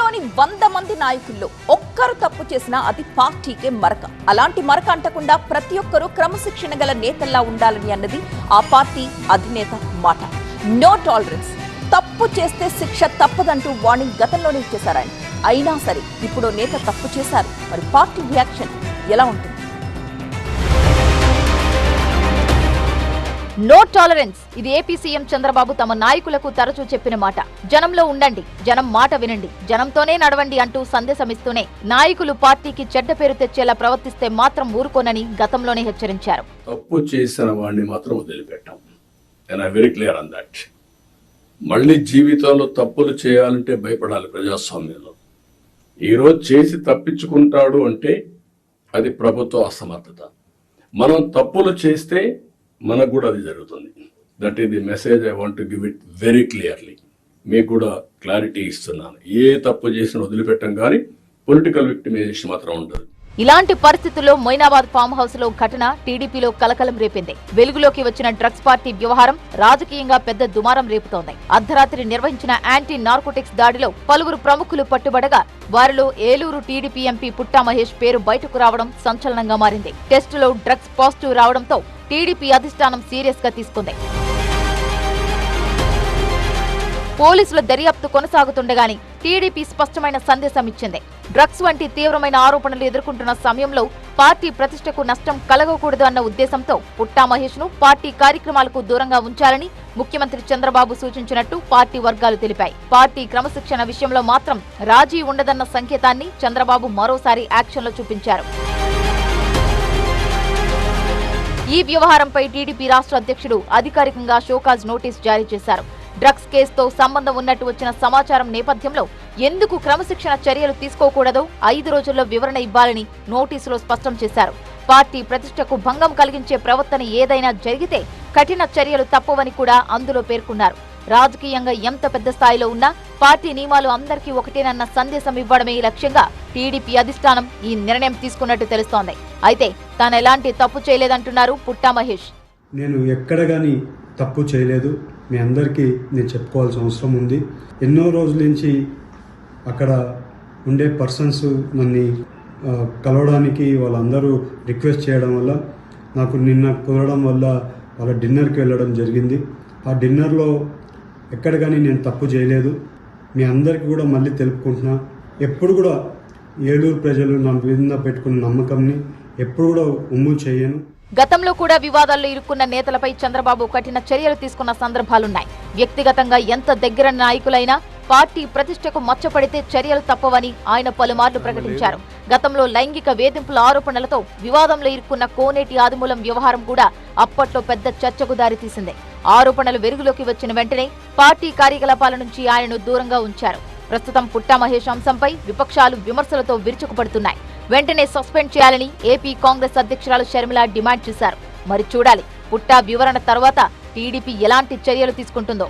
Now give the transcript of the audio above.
పార్టీలోని 100 మంది నాయకుల్లో ఒక్కరు తప్పు చేసినా అది పార్టీకే మరక. అలాంటి మరక అంటకుండా ప్రతి ఒక్కరూ క్రమశిక్షణ గల నేతల్లా ఉండాలని అన్నది ఆ పార్టీ అధినేత మాట. నో టాలరెన్స్, తప్పు చేస్తే శిక్ష తప్పదంటూ వార్నింగ్ గతంలోనే ఇచ్చేశారు ఆయన. అయినా సరే ఇప్పుడు నేత తప్పు చేశారు, మరి పార్టీ రియాక్షన్ ఎలా ఉంటుంది? నో టాలరెన్స్, ఇది ఏపీ సీఎం చంద్రబాబు తమ నాయకులకు తరచూ చెప్పిన మాట. జనంలో ఉండండి, జనం మాట వినండి, జనంతోనే నడవండి అంటూ సందేశమిస్తూనే నాయకులు పార్టీకి చెడ్డ పేరు తెచ్చేలా ప్రవర్తిస్తే మాత్రం ఊరుకోనని గతంలోనే హెచ్చరించారు. తప్పు చేసిన వాడిని మాత్రం వదిలిపెట్టాం. Very clear on that. మళ్ళీ జీవితంలో తప్పులు చేయాలంటే భయపడాలి ప్రజాస్వామ్యంలో. ఈరోజు చేసి తప్పించుకుంటాడు అంటే అది ప్రభుత్వ అసమర్థత. మనం తప్పులు చేస్తే మనకు కూడా అది జరుగుతుంది. That is the message I want to give it very clearly. మీకు కూడా క్లారిటీ ఇస్తున్నాను. ఏ తప్పు చేసిన వదిలిపెట్టం కానీ పొలిటికల్ విక్టిమైజేషన్ మాత్రం ఉండదు. ఇలాంటి పరిస్థితుల్లో మొయినాబాద్ ఫామ్ హౌస్ లో ఘటన టీడీపీలో కలకలం రేపింది. వెలుగులోకి వచ్చిన డ్రగ్స్ పార్టీ వ్యవహారం రాజకీయంగా పెద్ద దుమారం రేపుతోంది. అర్ధరాత్రి నిర్వహించిన యాంటీ నార్కోటిక్స్ దాడిలో పలువురు ప్రముఖులు పట్టుబడగా వారిలో ఏలూరు టీడీపీ ఎంపీ పుట్టా మహేష్ పేరు బయటకు రావడం సంచలనంగా మారింది. టెస్టులో డ్రగ్స్ పాజిటివ్ రావడంతో టీడీపీ అధిష్టానం సీరియస్ గా తీసుకుంది. పోలీసుల దర్యాప్తు కొనసాగుతుండగానే టీడీపీ స్పష్టమైన సందేశం ఇచ్చింది. డ్రగ్స్ వంటి తీవ్రమైన ఆరోపణలు ఎదుర్కొంటున్న సమయంలో పార్టీ ప్రతిష్టకు నష్టం కలగకూడదు అన్న ఉద్దేశంతో పుట్టా మహేష్ ను పార్టీ కార్యక్రమాలకు దూరంగా ఉంచాలని ముఖ్యమంత్రి చంద్రబాబు సూచించినట్టు పార్టీ వర్గాలు తెలిపాయి. పార్టీ క్రమశిక్షణ విషయంలో మాత్రం రాజీ ఉండదన్న సంకేతాన్ని చంద్రబాబు మరోసారి యాక్షన్లో చూపించారు. ఈ వ్యవహారంపై టీడీపీ రాష్ట్ర అధ్యక్షుడు అధికారికంగా షోకాజ్ నోటీస్ జారీ చేశారు. డ్రగ్స్ కేసుతో సంబంధం ఉన్నట్టు వచ్చిన సమాచారం నేపథ్యంలో ఎందుకు క్రమశిక్షణ చర్యలు తీసుకోకూడదో 5 రోజుల్లో వివరణ ఇవ్వాలని నోటీసులో స్పష్టం చేశారు. పార్టీ ప్రతిష్టకు భంగం కలిగించే ప్రవర్తన ఏదైనా జరిగితే కఠిన చర్యలు తప్పవని కూడా అందులో పేర్కొన్నారు. రాజకీయంగా ఎంత పెద్ద స్థాయిలో ఉన్నా పార్టీ నియమాలు అందరికీ ఒకటేనన్న సందేశం ఇవ్వడమే లక్ష్యంగా టీడీపీ అధిష్టానం ఈ నిర్ణయం తీసుకున్నట్టు తెలుస్తోంది. అయితే తాను ఎలాంటి తప్పు చేయలేదంటున్నారు పుట్టా మహేష్. నేను ఎక్కడ గానీ తప్పు చేయలేదు. మీ అందరికీ నేను చెప్పుకోవాల్సిన అవసరం ఉంది. ఎన్నో రోజుల నుంచి అక్కడ ఉండే పర్సన్స్ నన్ను కలవడానికి వాళ్ళందరూ రిక్వెస్ట్ చేయడం వల్ల నాకు నిన్న కుదరడం వల్ల వాళ్ళ డిన్నర్కి వెళ్ళడం జరిగింది. ఆ డిన్నర్లో ఎక్కడ కానీ నేను తప్పు చేయలేదు. మీ అందరికీ కూడా మళ్ళీ తెలుపుకుంటున్నా, ఎప్పుడు కూడా ఏలూరు ప్రజలు నా మీద పెట్టుకున్న నమ్మకంని ఎప్పుడు కూడా ఉమ్ము చేయను. గతంలో కూడా వివాదాల్లో ఇరుక్కున్న నేతలపై చంద్రబాబు కఠిన చర్యలు తీసుకున్న సందర్భాలున్నాయి. వ్యక్తిగతంగా ఎంత దగ్గర నాయకులైనా పార్టీ ప్రతిష్టకు మచ్చపడితే చర్యలు తప్పవని ఆయన పలుమార్లు ప్రకటించారు. గతంలో లైంగిక వేధింపుల ఆరోపణలతో వివాదంలో ఇరుక్కున్న కోనేటి ఆదిమూలం వ్యవహారం కూడా అప్పట్లో పెద్ద చర్చకు దారితీసింది. ఆరోపణలు వెలుగులోకి వచ్చిన వెంటనే పార్టీ కార్యకలాపాల నుంచి ఆయనను దూరంగా ఉంచారు. ప్రస్తుతం పుట్టా మహేష్ అంశంపై విపక్షాలు విమర్శలతో విరుచుకుపడుతున్నాయి. వెంటనే సస్పెండ్ చేయాలని ఏపీ కాంగ్రెస్ అధ్యక్షురాలు షర్మిల డిమాండ్ చేశారు. మరి చూడాలి పుట్టా వివరణ తర్వాత టీడీపీ ఎలాంటి చర్యలు తీసుకుంటుందో.